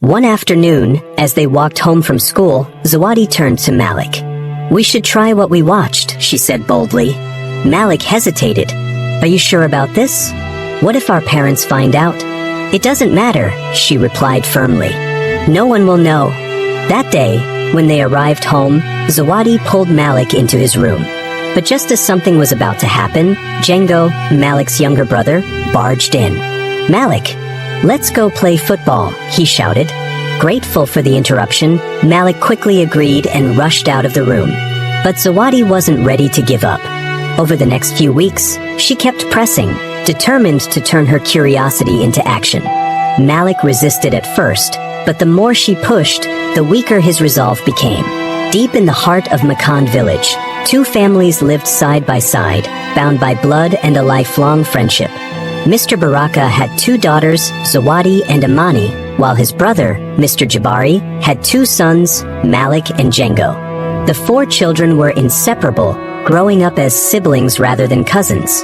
One afternoon, as they walked home from school, Zawadi turned to Malik. "We should try what we watched," she said boldly. Malik hesitated. "Are you sure about this? What if our parents find out?" "It doesn't matter," she replied firmly. "No one will know." That day, when they arrived home, Zawadi pulled Malik into his room. But just as something was about to happen, Django, Malik's younger brother, barged in. "Malik, let's go play football," he shouted. Grateful for the interruption, Malik quickly agreed and rushed out of the room. But Zawadi wasn't ready to give up. Over the next few weeks, she kept pressing, determined to turn her curiosity into action. Malik resisted at first, but the more she pushed, the weaker his resolve became. Deep in the heart of Makan village, two families lived side by side, bound by blood and a lifelong friendship. Mr. Baraka had two daughters, Zawadi and Amani, while his brother, Mr. Jabari, had two sons, Malik and Django. The four children were inseparable, growing up as siblings rather than cousins.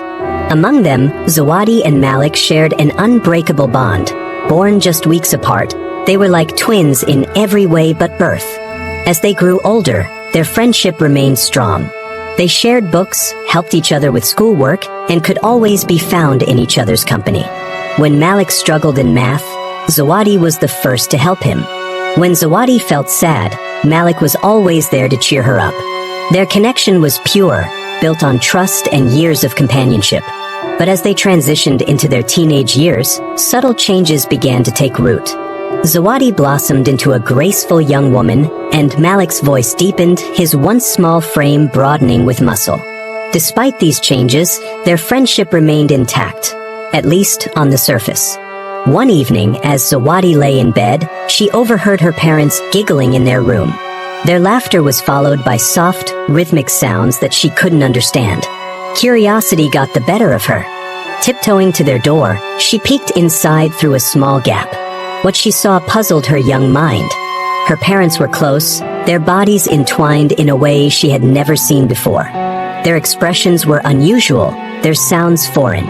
Among them, Zawadi and Malik shared an unbreakable bond. Born just weeks apart, they were like twins in every way but birth. As they grew older, their friendship remained strong. They shared books, helped each other with schoolwork, and could always be found in each other's company. When Malik struggled in math, Zawadi was the first to help him. When Zawadi felt sad, Malik was always there to cheer her up. Their connection was pure, built on trust and years of companionship. But as they transitioned into their teenage years, subtle changes began to take root. Zawadi blossomed into a graceful young woman, and Malik's voice deepened, his once small frame broadening with muscle. Despite these changes, their friendship remained intact, at least on the surface. One evening, as Zawadi lay in bed, she overheard her parents giggling in their room. Their laughter was followed by soft, rhythmic sounds that she couldn't understand. Curiosity got the better of her. Tiptoeing to their door, she peeked inside through a small gap. What she saw puzzled her young mind. Her parents were close, their bodies entwined in a way she had never seen before. Their expressions were unusual, their sounds foreign.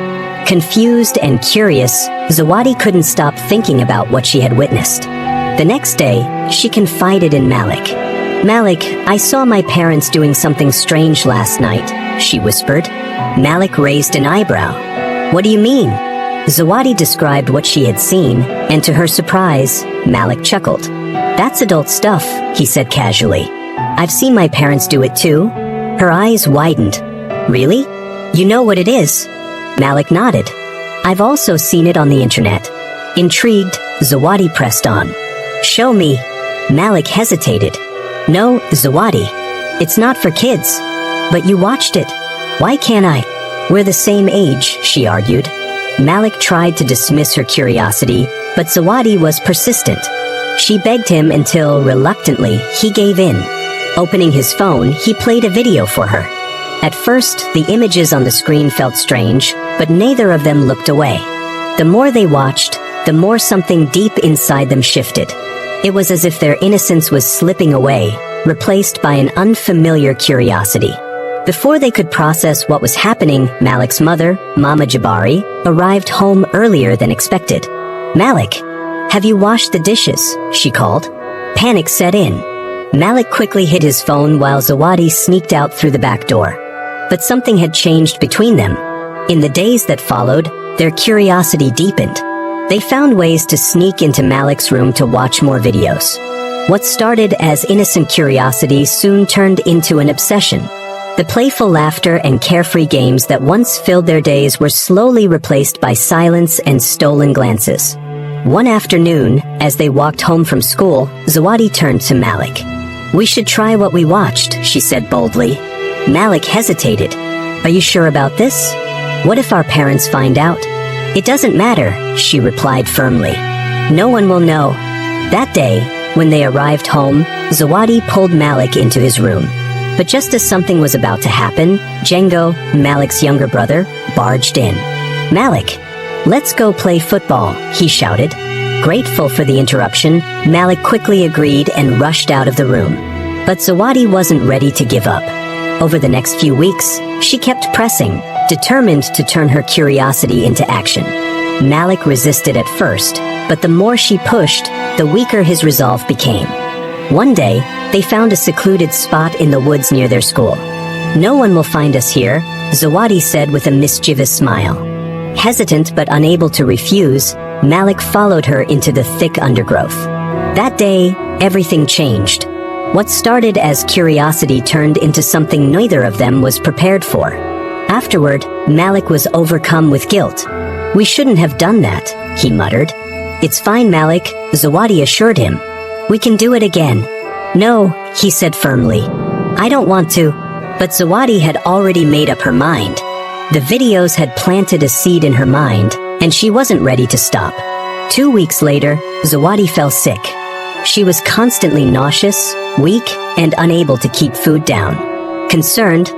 Confused and curious, Zawadi couldn't stop thinking about what she had witnessed. The next day, she confided in Malik. "Malik, I saw my parents doing something strange last night," she whispered. Malik raised an eyebrow. "What do you mean?" Zawadi described what she had seen, and to her surprise, Malik chuckled. "That's adult stuff," he said casually. "I've seen my parents do it too." Her eyes widened. "Really? You know what it is?" Malik nodded. "I've also seen it on the internet." Intrigued, Zawadi pressed on. "Show me." Malik hesitated. "No, Zawadi. It's not for kids." "But you watched it. Why can't I?" "We're the same age," she argued. Malik tried to dismiss her curiosity, but Zawadi was persistent. She begged him until, reluctantly, he gave in. Opening his phone, he played a video for her. At first, the images on the screen felt strange, but neither of them looked away. The more they watched, the more something deep inside them shifted. It was as if their innocence was slipping away, replaced by an unfamiliar curiosity. Before they could process what was happening, Malik's mother, Mama Jabari, arrived home earlier than expected. "Malik, have you washed the dishes?" she called. Panic set in. Malik quickly hid his phone while Zawadi sneaked out through the back door. But something had changed between them. In the days that followed, their curiosity deepened. They found ways to sneak into Malik's room to watch more videos. What started as innocent curiosity soon turned into an obsession. The playful laughter and carefree games that once filled their days were slowly replaced by silence and stolen glances. One afternoon, as they walked home from school, Zawadi turned to Malik. "We should try what we watched," she said boldly. Malik hesitated. "Are you sure about this? What if our parents find out?" "It doesn't matter," she replied firmly. "No one will know." That day, when they arrived home, Zawadi pulled Malik into his room. But just as something was about to happen, Django, Malik's younger brother, barged in. "Malik, let's go play football," he shouted. Grateful for the interruption, Malik quickly agreed and rushed out of the room. But Zawadi wasn't ready to give up. Over the next few weeks, she kept pressing, determined to turn her curiosity into action. Malik resisted at first, but the more she pushed, the weaker his resolve became. One day, they found a secluded spot in the woods near their school. "No one will find us here," Zawadi said with a mischievous smile. Hesitant but unable to refuse, Malik followed her into the thick undergrowth. That day, everything changed. What started as curiosity turned into something neither of them was prepared for. Afterward, Malik was overcome with guilt. "We shouldn't have done that," he muttered. "It's fine, Malik," Zawadi assured him. "We can do it again." "No," he said firmly. "I don't want to." But Zawadi had already made up her mind. The videos had planted a seed in her mind, and she wasn't ready to stop. 2 weeks later, Zawadi fell sick. She was constantly nauseous, weak, and unable to keep food down. Concerned,